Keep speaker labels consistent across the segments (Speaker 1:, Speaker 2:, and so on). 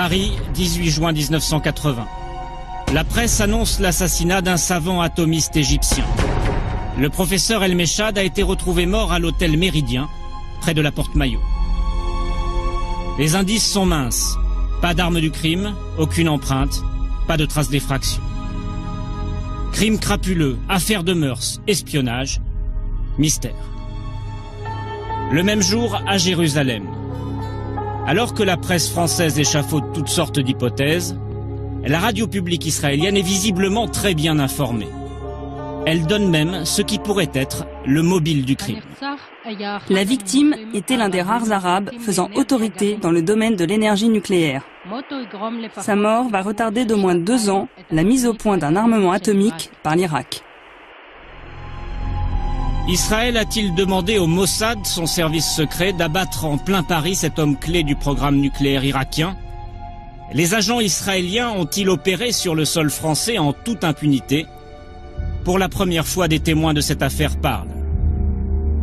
Speaker 1: Paris, 18 juin 1980. La presse annonce l'assassinat d'un savant atomiste égyptien. Le professeur El Mechad a été retrouvé mort à l'hôtel Méridien, près de la Porte Maillot. Les indices sont minces. Pas d'arme du crime, aucune empreinte, pas de traces d'effraction. Crime crapuleux, affaire de mœurs, espionnage, mystère. Le même jour, à Jérusalem. Alors que la presse française échafaude toutes sortes d'hypothèses, la radio publique israélienne est visiblement très bien informée. Elle donne même ce qui pourrait être le mobile du crime.
Speaker 2: La victime était l'un des rares Arabes faisant autorité dans le domaine de l'énergie nucléaire. Sa mort va retarder d'au moins 2 ans la mise au point d'un armement atomique par l'Irak.
Speaker 1: Israël a-t-il demandé au Mossad, son service secret, d'abattre en plein Paris cet homme clé du programme nucléaire irakien? Les agents israéliens ont-ils opéré sur le sol français en toute impunité? Pour la première fois, des témoins de cette affaire parlent.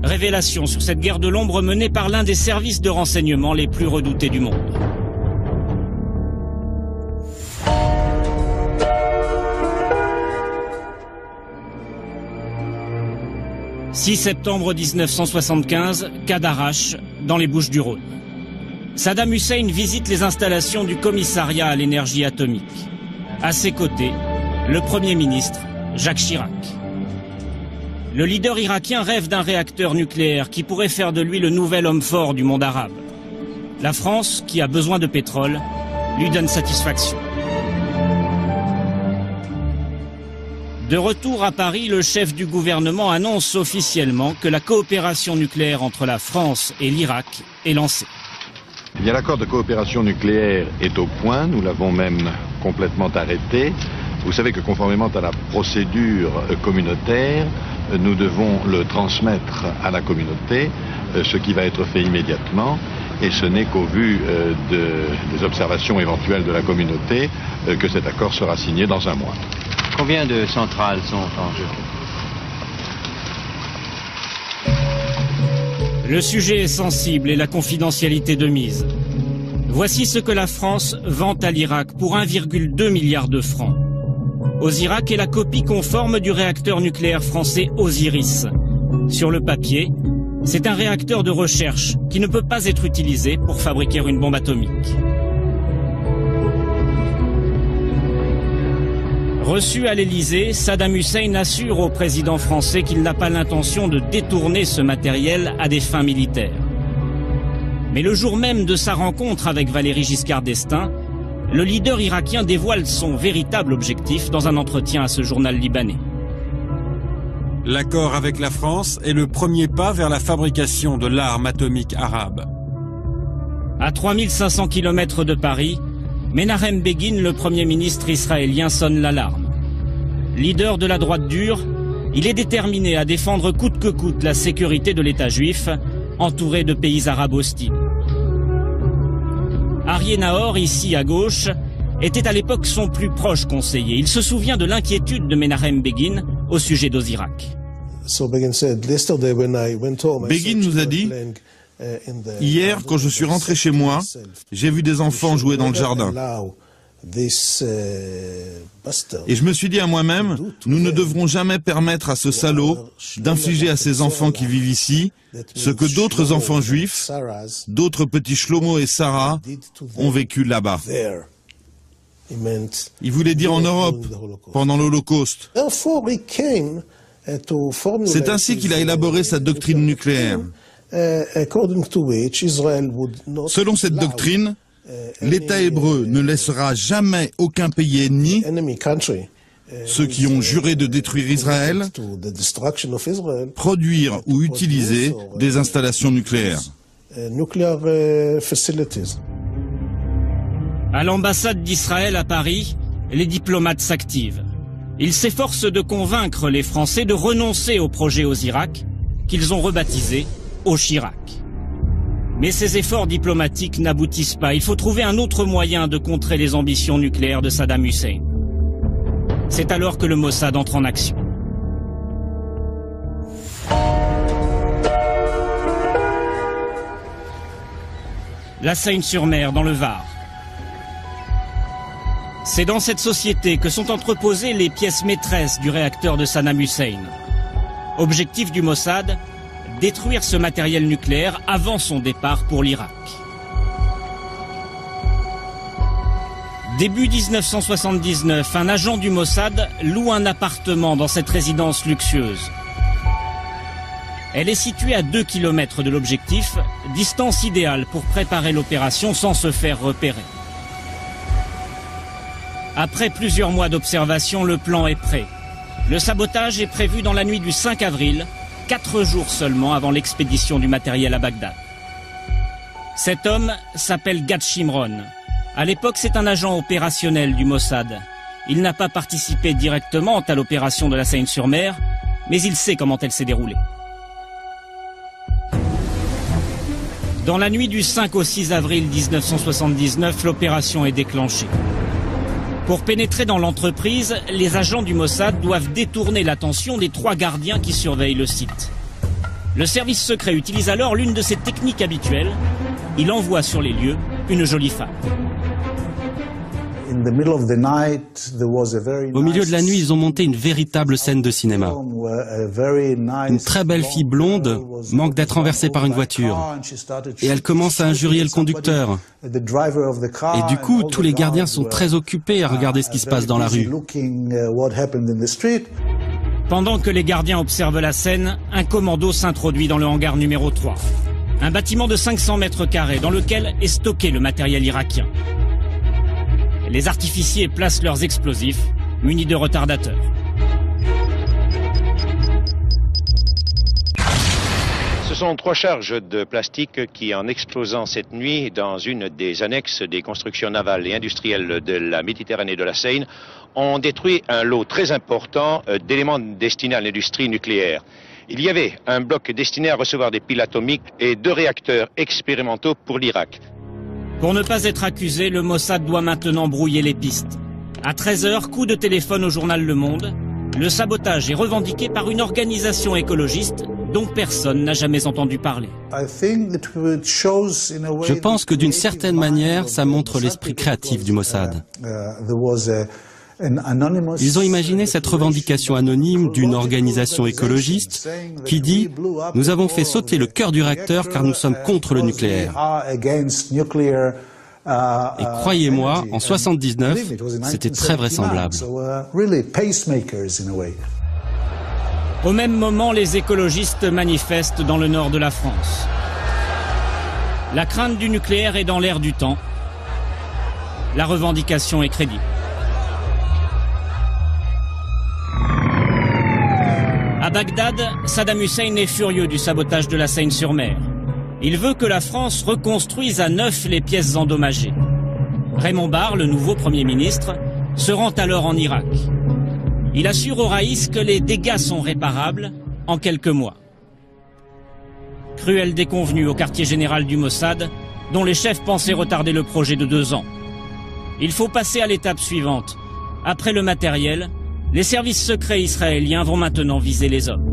Speaker 1: Révélation sur cette guerre de l'ombre menée par l'un des services de renseignement les plus redoutés du monde. « 6 septembre 1975, Cadarache, dans les Bouches-du-Rhône. Saddam Hussein visite les installations du commissariat à l'énergie atomique. À ses côtés, le Premier ministre, Jacques Chirac. Le leader irakien rêve d'un réacteur nucléaire qui pourrait faire de lui le nouvel homme fort du monde arabe. La France, qui a besoin de pétrole, lui donne satisfaction. De retour à Paris, le chef du gouvernement annonce officiellement que la coopération nucléaire entre la France et l'Irak est lancée.
Speaker 3: Eh bien, l'accord de coopération nucléaire est au point, nous l'avons même complètement arrêté. Vous savez que conformément à la procédure communautaire, nous devons le transmettre à la communauté, ce qui va être fait immédiatement, et ce n'est qu'au vu des observations éventuelles de la communauté que cet accord sera signé dans 1 mois.
Speaker 4: Combien de centrales sont en jeu?
Speaker 1: Le sujet est sensible et la confidentialité de mise. Voici ce que la France vend à l'Irak pour 1,2 milliard de francs. Osirak est la copie conforme du réacteur nucléaire français Osiris. Sur le papier, c'est un réacteur de recherche qui ne peut pas être utilisé pour fabriquer une bombe atomique. Reçu à l'Élysée, Saddam Hussein assure au président français qu'il n'a pas l'intention de détourner ce matériel à des fins militaires. Mais le jour même de sa rencontre avec Valéry Giscard d'Estaing, le leader irakien dévoile son véritable objectif dans un entretien à ce journal libanais.
Speaker 5: L'accord avec la France est le premier pas vers la fabrication de l'arme atomique arabe.
Speaker 1: À 3500 km de Paris, Menahem Begin, le Premier ministre israélien, sonne l'alarme. Leader de la droite dure, il est déterminé à défendre coûte que coûte la sécurité de l'État juif, entouré de pays arabes hostiles. Arié Nahor, ici à gauche, était à l'époque son plus proche conseiller. Il se souvient de l'inquiétude de Menahem Begin au sujet d'Osirak.
Speaker 6: Begin nous a dit: hier, quand je suis rentré chez moi, j'ai vu des enfants jouer dans le jardin. Et je me suis dit à moi-même, nous ne devrons jamais permettre à ce salaud d'infliger à ces enfants qui vivent ici ce que d'autres enfants juifs, d'autres petits Shlomo et Sarah, ont vécu là-bas. Il voulait dire en Europe, pendant l'Holocauste. C'est ainsi qu'il a élaboré sa doctrine nucléaire. Selon cette doctrine, l'État hébreu ne laissera jamais aucun pays ennemi, ceux qui ont juré de détruire Israël, produire ou utiliser des installations nucléaires.
Speaker 1: À l'ambassade d'Israël à Paris, les diplomates s'activent. Ils s'efforcent de convaincre les Français de renoncer au projet Osirak, qu'ils ont rebaptisé au Chirac. Mais ces efforts diplomatiques n'aboutissent pas. Il faut trouver un autre moyen de contrer les ambitions nucléaires de Saddam Hussein. C'est alors que le Mossad entre en action. La Seine-sur-Mer, dans le Var. C'est dans cette société que sont entreposées les pièces maîtresses du réacteur de Saddam Hussein. Objectif du Mossad, détruire ce matériel nucléaire avant son départ pour l'Irak. Début 1979, un agent du Mossad loue un appartement dans cette résidence luxueuse. Elle est située à 2 km de l'objectif, distance idéale pour préparer l'opération sans se faire repérer. Après plusieurs mois d'observation, le plan est prêt. Le sabotage est prévu dans la nuit du 5 avril, 4 jours seulement avant l'expédition du matériel à Bagdad. Cet homme s'appelle Gad Shimron. À l'époque, c'est un agent opérationnel du Mossad. Il n'a pas participé directement à l'opération de la Seine-sur-Mer, mais il sait comment elle s'est déroulée. Dans la nuit du 5 au 6 avril 1979, l'opération est déclenchée. Pour pénétrer dans l'entreprise, les agents du Mossad doivent détourner l'attention des 3 gardiens qui surveillent le site. Le service secret utilise alors l'une de ses techniques habituelles. Il envoie sur les lieux une jolie femme.
Speaker 7: Au milieu de la nuit, ils ont monté une véritable scène de cinéma. Une très belle fille blonde manque d'être renversée par une voiture. Et elle commence à injurier le conducteur. Et du coup, tous les gardiens sont très occupés à regarder ce qui se passe dans la rue.
Speaker 1: Pendant que les gardiens observent la scène, un commando s'introduit dans le hangar numéro 3. Un bâtiment de 500 mètres carrés dans lequel est stocké le matériel irakien. Les artificiers placent leurs explosifs, munis de retardateurs.
Speaker 8: Ce sont 3 charges de plastique qui, en explosant cette nuit dans une des annexes des constructions navales et industrielles de la Méditerranée et de la Seine, ont détruit un lot très important d'éléments destinés à l'industrie nucléaire. Il y avait un bloc destiné à recevoir des piles atomiques et 2 réacteurs expérimentaux pour l'Irak.
Speaker 1: Pour ne pas être accusé, le Mossad doit maintenant brouiller les pistes. À 13h, coup de téléphone au journal Le Monde. Le sabotage est revendiqué par une organisation écologiste dont personne n'a jamais entendu parler.
Speaker 7: Je pense que d'une certaine manière, ça montre l'esprit créatif du Mossad. Ils ont imaginé cette revendication anonyme d'une organisation écologiste qui dit « Nous avons fait sauter le cœur du réacteur car nous sommes contre le nucléaire ». Et croyez-moi, en 79, c'était très vraisemblable.
Speaker 1: Au même moment, les écologistes manifestent dans le nord de la France. La crainte du nucléaire est dans l'air du temps. La revendication est crédible. À Bagdad, Saddam Hussein est furieux du sabotage de la Seine-sur-Mer. Il veut que la France reconstruise à neuf les pièces endommagées. Raymond Barre, le nouveau Premier ministre, se rend alors en Irak. Il assure au Raïs que les dégâts sont réparables en quelques mois. Cruelle déconvenue au quartier général du Mossad, dont les chefs pensaient retarder le projet de 2 ans. Il faut passer à l'étape suivante. Après le matériel, les services secrets israéliens vont maintenant viser les hommes.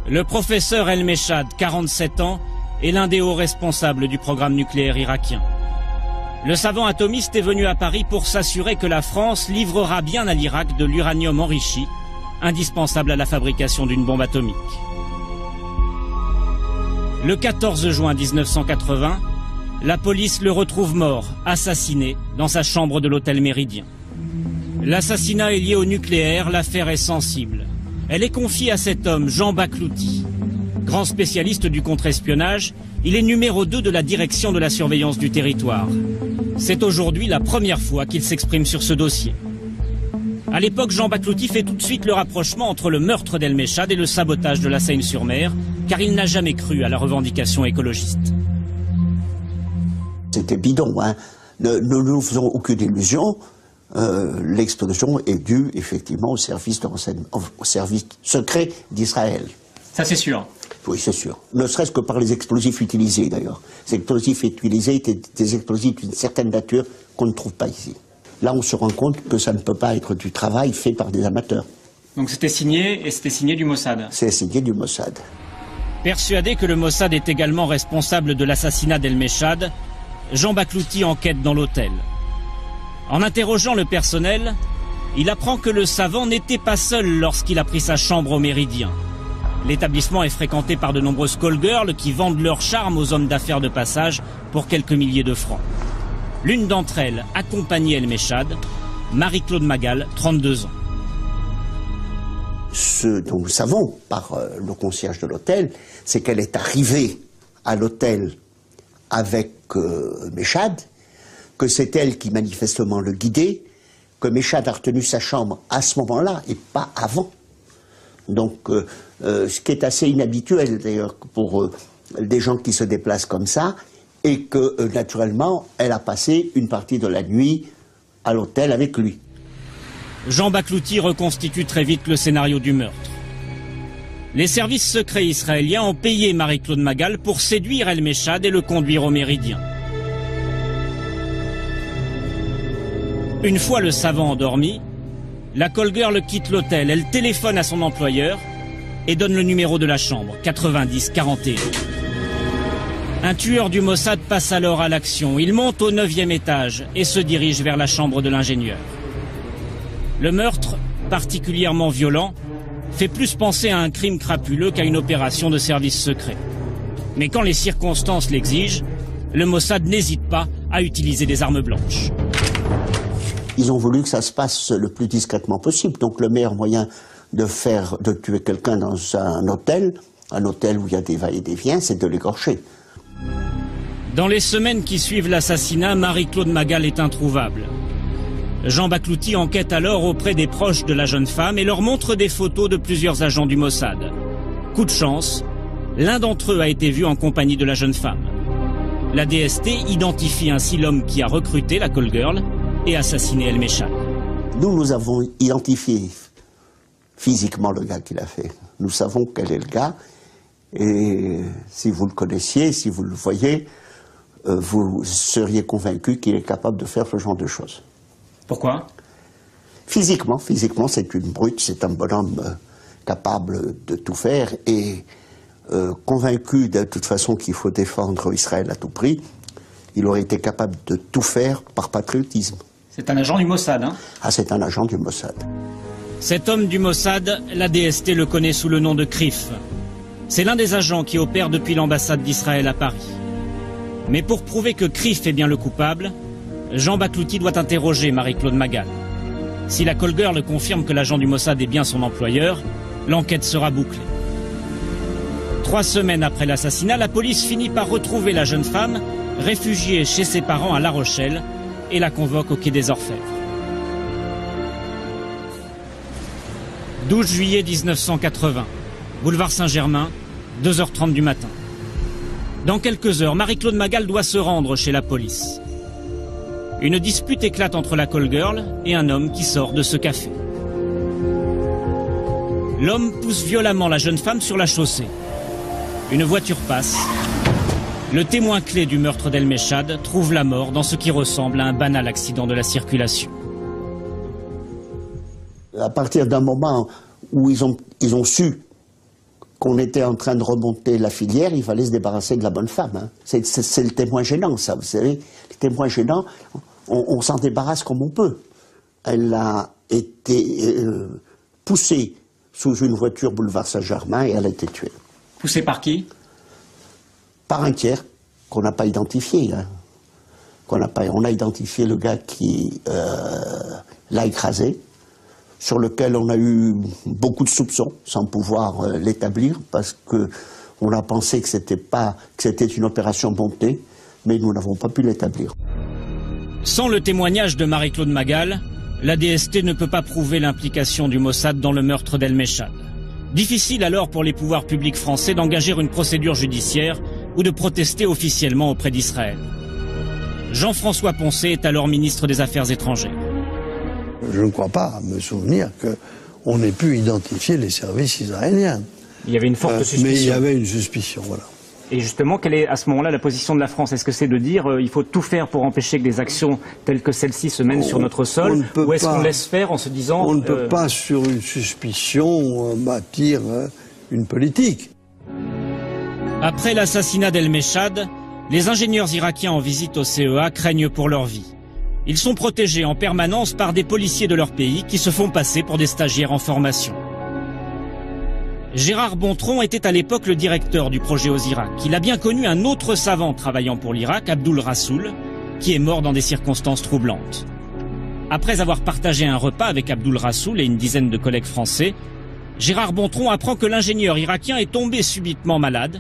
Speaker 1: Le professeur El Meshad, 47 ans, est l'un des hauts responsables du programme nucléaire irakien. Le savant atomiste est venu à Paris pour s'assurer que la France livrera bien à l'Irak de l'uranium enrichi, indispensable à la fabrication d'une bombe atomique. Le 14 juin 1980, la police le retrouve mort, assassiné, dans sa chambre de l'hôtel Méridien. L'assassinat est lié au nucléaire, l'affaire est sensible. Elle est confiée à cet homme, Jean Baklouti. Grand spécialiste du contre-espionnage, il est numéro 2 de la direction de la surveillance du territoire. C'est aujourd'hui la première fois qu'il s'exprime sur ce dossier. À l'époque, Jean Baklouti fait tout de suite le rapprochement entre le meurtre d'El Meshad et le sabotage de la Seine-sur-Mer, car il n'a jamais cru à la revendication écologiste.
Speaker 9: C'était bidon, hein. Ne nous faisons aucune illusion. L'explosion est due effectivement au service secret d'Israël.
Speaker 10: Ça c'est sûr.
Speaker 9: Oui, c'est sûr. Ne serait-ce que par les explosifs utilisés d'ailleurs. Ces explosifs utilisés étaient des explosifs d'une certaine nature qu'on ne trouve pas ici. Là, on se rend compte que ça ne peut pas être du travail fait par des amateurs.
Speaker 10: Donc c'était signé, et c'était signé du Mossad.
Speaker 9: C'est signé du Mossad.
Speaker 1: Persuadé que le Mossad est également responsable de l'assassinat d'El-Meshad, Jean Baklouti enquête dans l'hôtel. En interrogeant le personnel, il apprend que le savant n'était pas seul lorsqu'il a pris sa chambre au Méridien. L'établissement est fréquenté par de nombreuses call-girls qui vendent leur charme aux hommes d'affaires de passage pour quelques milliers de francs. L'une d'entre elles accompagnait El-Meshad, Marie-Claude Magal, 32 ans.
Speaker 9: Ce dont nous savons par le concierge de l'hôtel, c'est qu'elle est arrivée à l'hôtel avec Meshad, que c'est elle qui manifestement le guidait, que Meshad a retenu sa chambre à ce moment-là et pas avant. Donc, ce qui est assez inhabituel d'ailleurs pour des gens qui se déplacent comme ça, et que naturellement, elle a passé une partie de la nuit à l'hôtel avec lui.
Speaker 1: Jean Baklouti reconstitue très vite le scénario du meurtre. Les services secrets israéliens ont payé Marie-Claude Magal pour séduire El-Meshad et le conduire au Méridien. Une fois le savant endormi, la call-girl quitte l'hôtel, elle téléphone à son employeur et donne le numéro de la chambre, 90-41. Un tueur du Mossad passe alors à l'action. Il monte au 9e étage et se dirige vers la chambre de l'ingénieur. Le meurtre, particulièrement violent, fait plus penser à un crime crapuleux qu'à une opération de service secret. Mais quand les circonstances l'exigent, le Mossad n'hésite pas à utiliser des armes blanches.
Speaker 9: Ils ont voulu que ça se passe le plus discrètement possible. Donc le meilleur moyen de tuer quelqu'un dans un hôtel où il y a des va et des viens, c'est de l'égorger.
Speaker 1: Dans les semaines qui suivent l'assassinat, Marie-Claude Magal est introuvable. Jean Baklouti enquête alors auprès des proches de la jeune femme et leur montre des photos de plusieurs agents du Mossad. Coup de chance, l'un d'entre eux a été vu en compagnie de la jeune femme. La DST identifie ainsi l'homme qui a recruté la call-girl et assassiné El-Meshad.
Speaker 9: Nous avons identifié physiquement le gars qui l'a fait. Nous savons quel est le gars et si vous le connaissiez, si vous le voyez, vous seriez convaincu qu'il est capable de faire ce genre de choses.
Speaker 1: Pourquoi ?
Speaker 9: Physiquement, c'est une brute, c'est un bonhomme capable de tout faire et convaincu de toute façon qu'il faut défendre Israël à tout prix, il aurait été capable de tout faire par patriotisme.
Speaker 1: C'est un agent du Mossad, hein ?
Speaker 9: Ah, c'est un agent du Mossad.
Speaker 1: Cet homme du Mossad, la DST le connaît sous le nom de Krif. C'est l'un des agents qui opère depuis l'ambassade d'Israël à Paris. Mais pour prouver que Krif est bien le coupable, Jean Baklouti doit interroger Marie-Claude Magal. Si la call-girl confirme que l'agent du Mossad est bien son employeur, l'enquête sera bouclée. 3 semaines après l'assassinat, la police finit par retrouver la jeune femme, réfugiée chez ses parents à La Rochelle, et la convoque au quai des Orfèvres. 12 juillet 1980, boulevard Saint-Germain, 2h30 du matin. Dans quelques heures, Marie-Claude Magal doit se rendre chez la police. Une dispute éclate entre la call-girl et un homme qui sort de ce café. L'homme pousse violemment la jeune femme sur la chaussée. Une voiture passe. Le témoin clé du meurtre d'El-Meshad trouve la mort dans ce qui ressemble à un banal accident de la circulation.
Speaker 9: À partir d'un moment où ils ont su qu'on était en train de remonter la filière, il fallait se débarrasser de la bonne femme. Hein. C'est le témoin gênant, ça, vous savez. Le témoin gênant, on s'en débarrasse comme on peut. Elle a été poussée sous une voiture boulevard Saint-Germain et elle a été tuée.
Speaker 1: Poussée par qui ?
Speaker 9: Par un tiers qu'on n'a pas identifié. Hein. On a identifié le gars qui l'a écrasé, sur lequel on a eu beaucoup de soupçons, sans pouvoir l'établir, parce qu'on a pensé que c'était une opération montée, mais nous n'avons pas pu l'établir.
Speaker 1: Sans le témoignage de Marie-Claude Magal, la DST ne peut pas prouver l'implication du Mossad dans le meurtre d'El-Meshad. Difficile alors pour les pouvoirs publics français d'engager une procédure judiciaire ou de protester officiellement auprès d'Israël. Jean-François Poncet est alors ministre des Affaires étrangères.
Speaker 10: Je ne crois pas me souvenir qu'on ait pu identifier les services israéliens.
Speaker 1: Il y avait une forte suspicion.
Speaker 10: Mais il y avait une suspicion, voilà.
Speaker 1: Et justement, quelle est à ce moment-là la position de la France? Est-ce que c'est de dire il faut tout faire pour empêcher que des actions telles que celle-ci se mènent sur notre sol? Ou est-ce qu'on laisse faire en se disant...
Speaker 10: On ne peut pas, sur une suspicion, bâtir une politique.
Speaker 1: Après l'assassinat d'El-Meshad, les ingénieurs irakiens en visite au CEA craignent pour leur vie. Ils sont protégés en permanence par des policiers de leur pays qui se font passer pour des stagiaires en formation. Gérard Bontron était à l'époque le directeur du projet aux Irak. Il a bien connu un autre savant travaillant pour l'Irak, Abdul Rassoul, qui est mort dans des circonstances troublantes. Après avoir partagé un repas avec Abdul Rassoul et une dizaine de collègues français, Gérard Bontron apprend que l'ingénieur irakien est tombé subitement malade.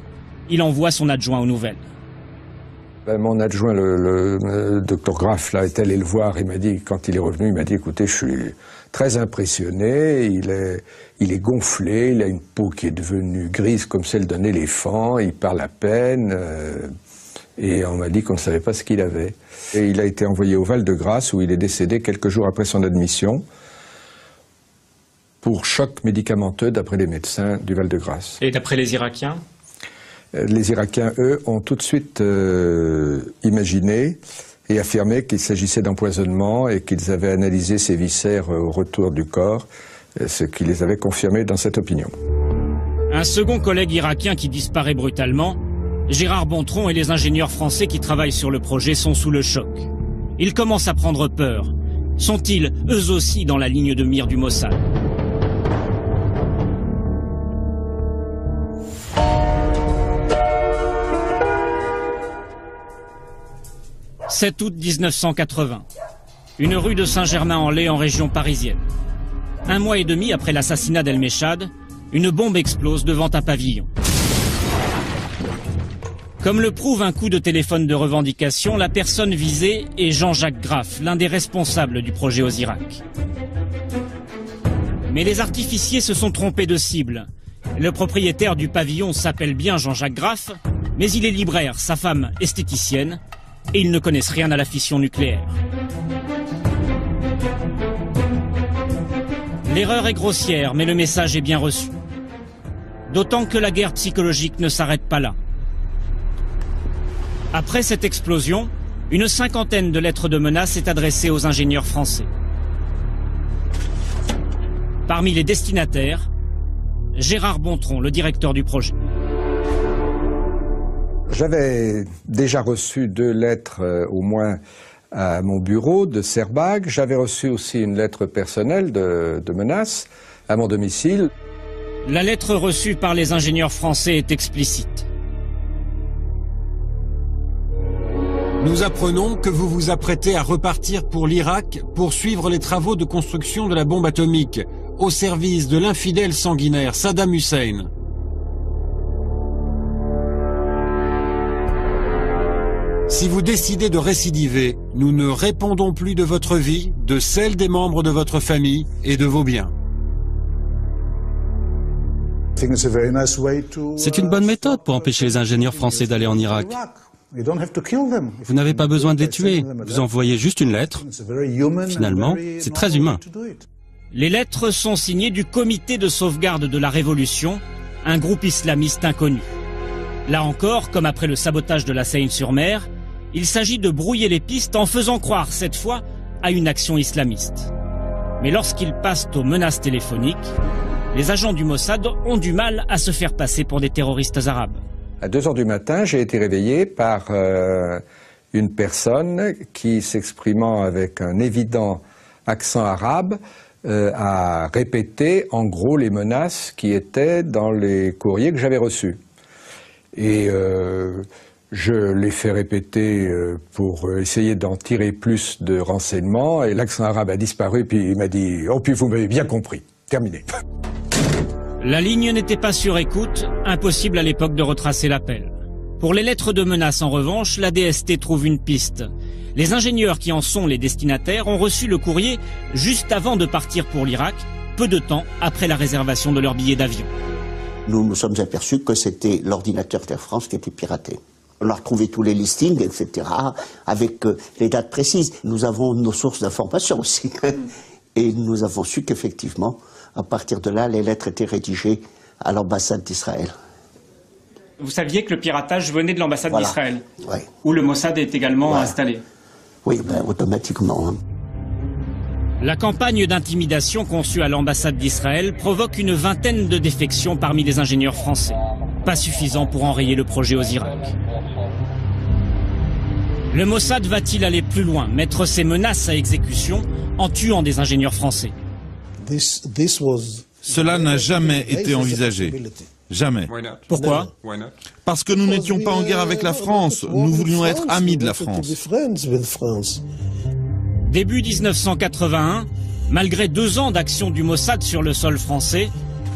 Speaker 1: Il envoie son adjoint aux nouvelles.
Speaker 11: Mon adjoint, le docteur Graff, là, est allé le voir. Il m'a dit, quand il est revenu, il m'a dit, écoutez, je suis très impressionné. Il est gonflé, il a une peau qui est devenue grise comme celle d'un éléphant. Il parle à peine. Et on m'a dit qu'on ne savait pas ce qu'il avait. Et il a été envoyé au Val-de-Grâce, où il est décédé quelques jours après son admission, pour choc médicamenteux, d'après les médecins du Val-de-Grâce.
Speaker 12: Et d'après les Irakiens ?
Speaker 11: Les Irakiens, eux, ont tout de suite imaginé et affirmé qu'il s'agissait d'empoisonnement et qu'ils avaient analysé ses viscères au retour du corps, ce qui les avait confirmés dans cette opinion.
Speaker 1: Un second collègue irakien qui disparaît brutalement, Gérard Bontron et les ingénieurs français qui travaillent sur le projet sont sous le choc. Ils commencent à prendre peur. Sont-ils, eux aussi, dans la ligne de mire du Mossad ? 7 août 1980. Une rue de Saint-Germain-en-Laye en région parisienne. Un mois et demi après l'assassinat d'El-Meshad, une bombe explose devant un pavillon. Comme le prouve un coup de téléphone de revendication, la personne visée est Jean-Jacques Graff, l'un des responsables du projet aux Irak. Mais les artificiers se sont trompés de cible. Le propriétaire du pavillon s'appelle bien Jean-Jacques Graff, mais il est libraire, sa femme esthéticienne, et ils ne connaissent rien à la fission nucléaire. L'erreur est grossière, mais le message est bien reçu. D'autant que la guerre psychologique ne s'arrête pas là. Après cette explosion, une cinquantaine de lettres de menaces est adressée aux ingénieurs français. Parmi les destinataires, Gérard Bontron, le directeur du projet.
Speaker 11: J'avais déjà reçu 2 lettres au moins à mon bureau de Serbag. J'avais reçu aussi une lettre personnelle de menace à mon domicile.
Speaker 1: La lettre reçue par les ingénieurs français est explicite.
Speaker 5: Nous apprenons que vous vous apprêtez à repartir pour l'Irak pour suivre les travaux de construction de la bombe atomique au service de l'infidèle sanguinaire Saddam Hussein. Si vous décidez de récidiver, nous ne répondons plus de votre vie, de celle des membres de votre famille et de vos biens.
Speaker 7: C'est une bonne méthode pour empêcher les ingénieurs français d'aller en Irak. Vous n'avez pas besoin de les tuer, vous envoyez juste une lettre. Finalement, c'est très humain.
Speaker 1: Les lettres sont signées du Comité de sauvegarde de la Révolution, un groupe islamiste inconnu. Là encore, comme après le sabotage de la Seine-sur-Mer, il s'agit de brouiller les pistes en faisant croire, cette fois, à une action islamiste. Mais lorsqu'ils passent aux menaces téléphoniques, les agents du Mossad ont du mal à se faire passer pour des terroristes arabes.
Speaker 11: À 2 heures du matin, j'ai été réveillé par une personne qui, s'exprimant avec un évident accent arabe, a répété en gros les menaces qui étaient dans les courriers que j'avais reçus. Et je l'ai fait répéter pour essayer d'en tirer plus de renseignements, et l'accent arabe a disparu, puis il m'a dit « Oh, puis vous m'avez bien compris, terminé ».
Speaker 1: La ligne n'était pas sur écoute, impossible à l'époque de retracer l'appel. Pour les lettres de menace, en revanche, la DST trouve une piste. Les ingénieurs qui en sont les destinataires ont reçu le courrier juste avant de partir pour l'Irak, peu de temps après la réservation de leur billet d'avion.
Speaker 9: Nous nous sommes aperçus que c'était l'ordinateur d'Air France qui était piraté. On a retrouvé tous les listings, etc., avec les dates précises. Nous avons nos sources d'information aussi. Et nous avons su qu'effectivement, à partir de là, les lettres étaient rédigées à l'ambassade d'Israël.
Speaker 12: Vous saviez que le piratage venait de l'ambassade d'Israël,
Speaker 9: oui.
Speaker 12: Où le Mossad est également installé.
Speaker 9: Oui, automatiquement. Hein.
Speaker 1: La campagne d'intimidation conçue à l'ambassade d'Israël provoque une vingtaine de défections parmi les ingénieurs français. pas suffisant pour enrayer le projet aux Irak. Le Mossad va-t-il aller plus loin, mettre ses menaces à exécution en tuant des ingénieurs français?
Speaker 6: Cela n'a jamais été envisagé. Jamais.
Speaker 1: Pourquoi?
Speaker 6: Parce que nous n'étions pas en guerre avec la France. Nous voulions être amis de la France.
Speaker 1: Début 1981, malgré 2 ans d'action du Mossad sur le sol français,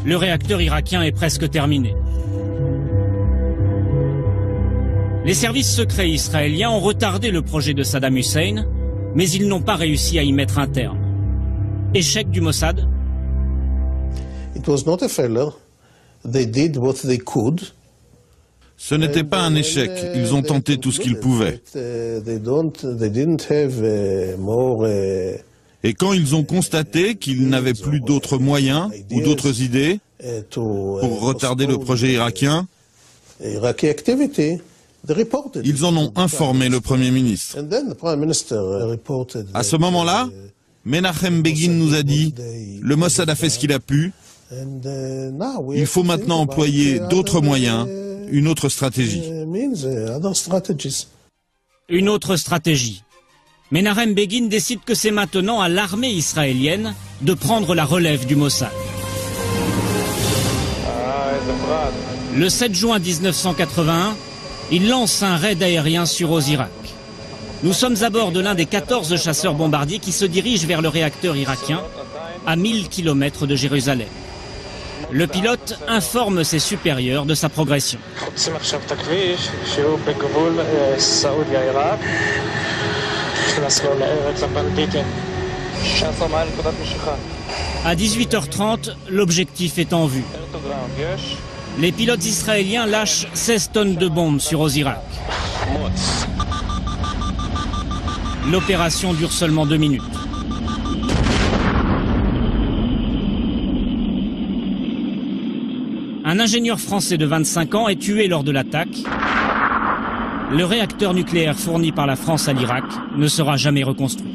Speaker 1: le réacteur irakien est presque terminé. Les services secrets israéliens ont retardé le projet de Saddam Hussein, mais ils n'ont pas réussi à y mettre un terme. Échec du Mossad?
Speaker 6: Ce n'était pas un échec. Ils ont tenté tout ce qu'ils pouvaient. Et quand ils ont constaté qu'ils n'avaient plus d'autres moyens ou d'autres idées pour retarder le projet irakien, ils en ont informé le Premier ministre. À ce moment-là, Menachem Begin nous a dit « Le Mossad a fait ce qu'il a pu. Il faut maintenant employer d'autres moyens, une autre stratégie. »
Speaker 1: Une autre stratégie. Menachem Begin décide que c'est maintenant à l'armée israélienne de prendre la relève du Mossad. Le 7 juin 1981, il lance un raid aérien sur Osirak. Nous sommes à bord de l'un des 14 chasseurs bombardiers qui se dirigent vers le réacteur irakien, à 1000 km de Jérusalem. Le pilote informe ses supérieurs de sa progression. À 18h30, l'objectif est en vue. Les pilotes israéliens lâchent 16 tonnes de bombes sur Osirak. L'opération dure seulement 2 minutes. Un ingénieur français de 25 ans est tué lors de l'attaque. Le réacteur nucléaire fourni par la France à l'Irak ne sera jamais reconstruit.